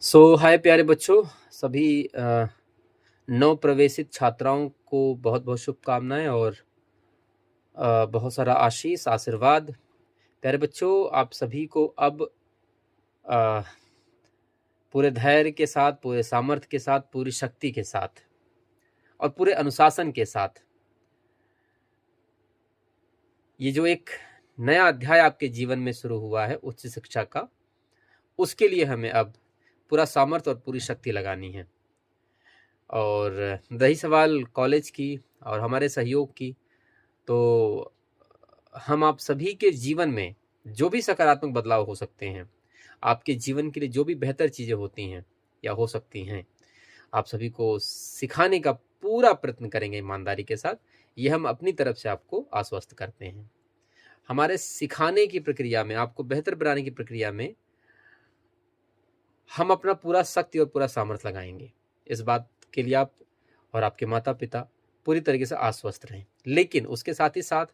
हाय प्यारे बच्चों। सभी नव प्रवेशित छात्राओं को बहुत बहुत शुभकामनाएं और बहुत सारा आशीष आशीर्वाद। प्यारे बच्चों, आप सभी को अब अ, पूरे धैर्य के साथ, पूरे सामर्थ्य के साथ, पूरी शक्ति के साथ और पूरे अनुशासन के साथ ये जो एक नया अध्याय आपके जीवन में शुरू हुआ है उच्च शिक्षा का, उसके लिए हमें अब पूरा सामर्थ्य और पूरी शक्ति लगानी है। और रही सवाल कॉलेज की और हमारे सहयोग की, तो हम आप सभी के जीवन में जो भी सकारात्मक बदलाव हो सकते हैं, आपके जीवन के लिए जो भी बेहतर चीज़ें होती हैं या हो सकती हैं, आप सभी को सिखाने का पूरा प्रयत्न करेंगे ईमानदारी के साथ। ये हम अपनी तरफ से आपको आश्वस्त करते हैं। हमारे सिखाने की प्रक्रिया में, आपको बेहतर बनाने की प्रक्रिया में हम अपना पूरा शक्ति और पूरा सामर्थ्य लगाएंगे। इस बात के लिए आप और आपके माता पिता पूरी तरीके से आश्वस्त रहें। लेकिन उसके साथ ही साथ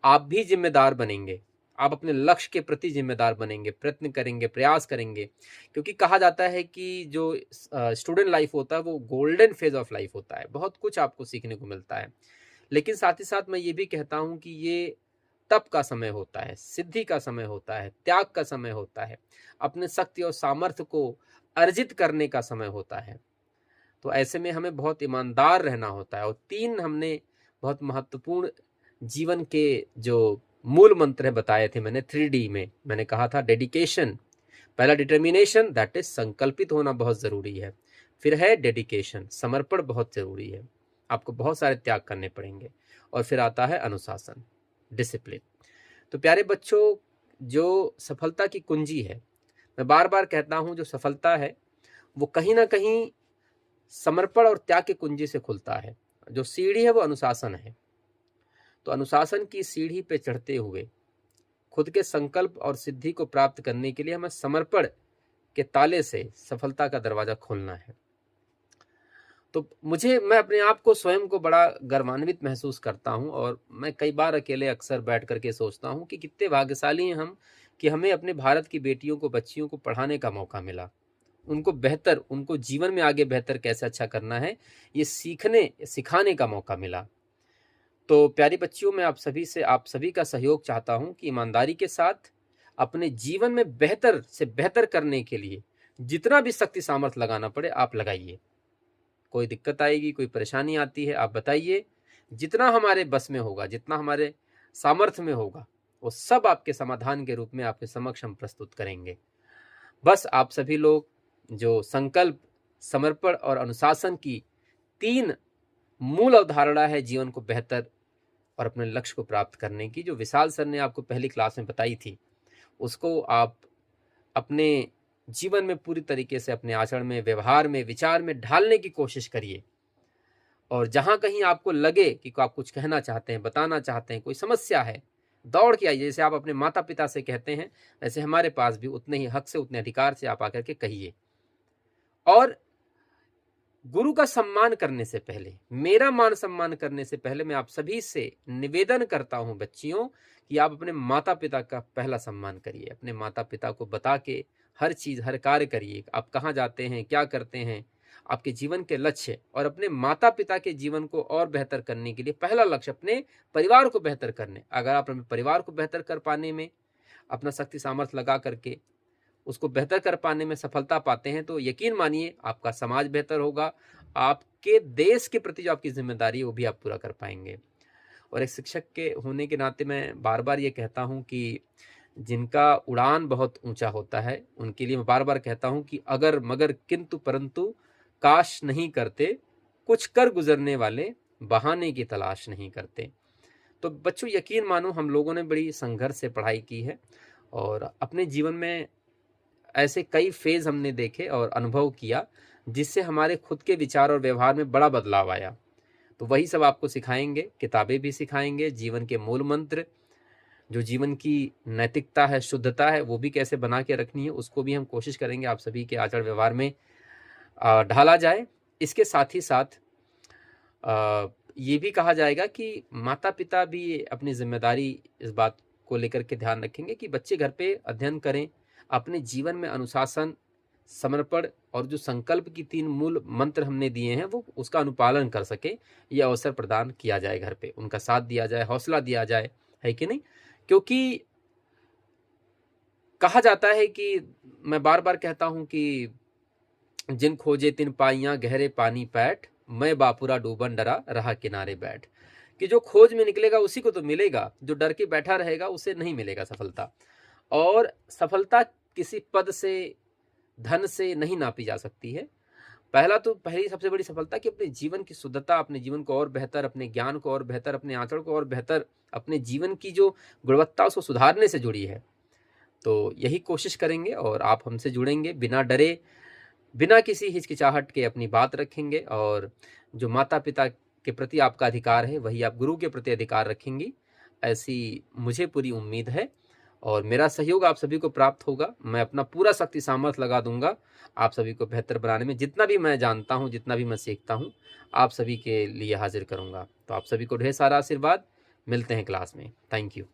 आप भी जिम्मेदार बनेंगे। आप अपने लक्ष्य के प्रति जिम्मेदार बनेंगे, प्रयत्न करेंगे, प्रयास करेंगे, क्योंकि कहा जाता है कि जो स्टूडेंट लाइफ होता है वो गोल्डन फेज ऑफ लाइफ होता है। बहुत कुछ आपको सीखने को मिलता है। लेकिन साथ ही साथ मैं ये भी कहता हूँ कि ये तप का समय होता है, सिद्धि का समय होता है, त्याग का समय होता है, अपने शक्ति और सामर्थ्य को अर्जित करने का समय होता है। तो ऐसे में हमें बहुत ईमानदार रहना होता है। और 3 हमने बहुत महत्वपूर्ण जीवन के जो मूल मंत्र बताए थे मैंने 3D में। मैंने कहा था डेडिकेशन, पहला डिटर्मिनेशन, दैट इज संकल्पित होना बहुत ज़रूरी है। फिर है डेडिकेशन, समर्पण बहुत ज़रूरी है, आपको बहुत सारे त्याग करने पड़ेंगे। और फिर आता है अनुशासन, डिसिप्लिन। तो प्यारे बच्चों, जो सफलता की कुंजी है, मैं बार बार कहता हूँ, जो सफलता है वो कहीं ना कहीं समर्पण और त्याग की कुंजी से खुलता है। जो सीढ़ी है वो अनुशासन है। तो अनुशासन की सीढ़ी पे चढ़ते हुए खुद के संकल्प और सिद्धि को प्राप्त करने के लिए हमें समर्पण के ताले से सफलता का दरवाजा खोलना है। तो मैं अपने आप को, स्वयं को बड़ा गर्वान्वित महसूस करता हूँ। और मैं कई बार अकेले अक्सर बैठ करके सोचता हूँ कि कितने भाग्यशाली हैं हम कि हमें अपने भारत की बेटियों को, बच्चियों को पढ़ाने का मौका मिला। उनको जीवन में आगे बेहतर कैसे अच्छा करना है ये सिखाने का मौका मिला। तो प्यारी बच्चियों, मैं आप सभी का सहयोग चाहता हूं कि ईमानदारी के साथ अपने जीवन में बेहतर से बेहतर करने के लिए जितना भी शक्ति सामर्थ्य लगाना पड़े आप लगाइए। कोई दिक्कत आएगी, कोई परेशानी आती है, आप बताइए। जितना हमारे बस में होगा, जितना हमारे सामर्थ्य में होगा, वो सब आपके समाधान के रूप में आपके समक्ष हम प्रस्तुत करेंगे। बस आप सभी लोग जो संकल्प, समर्पण और अनुशासन की 3 मूल अवधारणा है जीवन को बेहतर और अपने लक्ष्य को प्राप्त करने की, जो विशाल सर ने आपको पहली क्लास में बताई थी, उसको आप अपने जीवन में पूरी तरीके से अपने आचरण में, व्यवहार में, विचार में ढालने की कोशिश करिए। और जहां कहीं आपको लगे कि आप कुछ कहना चाहते हैं, बताना चाहते हैं, कोई समस्या है, दौड़ के आइए। जैसे आप अपने माता पिता से कहते हैं, वैसे हमारे पास भी उतने ही हक से, उतने अधिकार से आप आकर के कहिए। और गुरु का सम्मान करने से पहले, मेरा मान सम्मान करने से पहले, मैं आप सभी से निवेदन करता हूं बच्चियों कि आप अपने माता पिता का पहला सम्मान करिए। अपने माता पिता को बता के हर चीज, हर कार्य करिए। आप कहाँ जाते हैं, क्या करते हैं, आपके जीवन के लक्ष्य, और अपने माता पिता के जीवन को और बेहतर करने के लिए पहला लक्ष्य अपने परिवार को बेहतर करने। अगर आप अपने परिवार को बेहतर कर पाने में अपना शक्ति सामर्थ्य लगा करके उसको बेहतर कर पाने में सफलता पाते हैं, तो यकीन मानिए आपका समाज बेहतर होगा। आपके देश के प्रति जो आपकी जिम्मेदारी है वो भी आप पूरा कर पाएंगे। और एक शिक्षक के होने के नाते मैं बार बार ये कहता हूँ कि जिनका उड़ान बहुत ऊंचा होता है उनके लिए मैं बार बार कहता हूँ कि अगर मगर किंतु परंतु काश नहीं करते, कुछ कर गुजरने वाले बहाने की तलाश नहीं करते। तो बच्चों, यकीन मानो हम लोगों ने बड़ी संघर्ष से पढ़ाई की है और अपने जीवन में ऐसे कई फेज हमने देखे और अनुभव किया जिससे हमारे खुद के विचार और व्यवहार में बड़ा बदलाव आया। तो वही सब आपको सिखाएंगे, किताबें भी सिखाएंगे, जीवन के मूल मंत्र, जो जीवन की नैतिकता है, शुद्धता है, वो भी कैसे बना के रखनी है, उसको भी हम कोशिश करेंगे आप सभी के आचरण व्यवहार में ढाला जाए। इसके साथ ही साथ ये भी कहा जाएगा कि माता पिता भी अपनी जिम्मेदारी इस बात को लेकर के ध्यान रखेंगे कि बच्चे घर पे अध्ययन करें, अपने जीवन में अनुशासन, समर्पण और जो संकल्प की 3 मूल मंत्र हमने दिए हैं वो उसका अनुपालन कर सके, ये अवसर प्रदान किया जाए। घर पे उनका साथ दिया जाए, हौसला दिया जाए, है कि नहीं? क्योंकि कहा जाता है कि मैं बार बार कहता हूं कि जिन खोजे तिन पाइयां गहरे पानी पैठ, मैं बापुरा डूबन डरा रहा किनारे बैठ। कि जो खोज में निकलेगा उसी को तो मिलेगा, जो डर के बैठा रहेगा उसे नहीं मिलेगा सफलता। और सफलता किसी पद से, धन से नहीं नापी जा सकती है। पहली सबसे बड़ी सफलता कि अपने जीवन की शुद्धता, अपने जीवन को और बेहतर, अपने ज्ञान को और बेहतर, अपने आचरण को और बेहतर, अपने जीवन की जो गुणवत्ता उसको सुधारने से जुड़ी है। तो यही कोशिश करेंगे और आप हमसे जुड़ेंगे बिना डरे, बिना किसी हिचकिचाहट के अपनी बात रखेंगे, और जो माता पिता के प्रति आपका अधिकार है वही आप गुरु के प्रति अधिकार रखेंगी, ऐसी मुझे पूरी उम्मीद है। और मेरा सहयोग आप सभी को प्राप्त होगा। मैं अपना पूरा शक्ति सामर्थ्य लगा दूंगा आप सभी को बेहतर बनाने में। जितना भी मैं जानता हूं, जितना भी मैं सीखता हूं, आप सभी के लिए हाजिर करूंगा। तो आप सभी को ढेर सारा आशीर्वाद। मिलते हैं क्लास में। Thank you.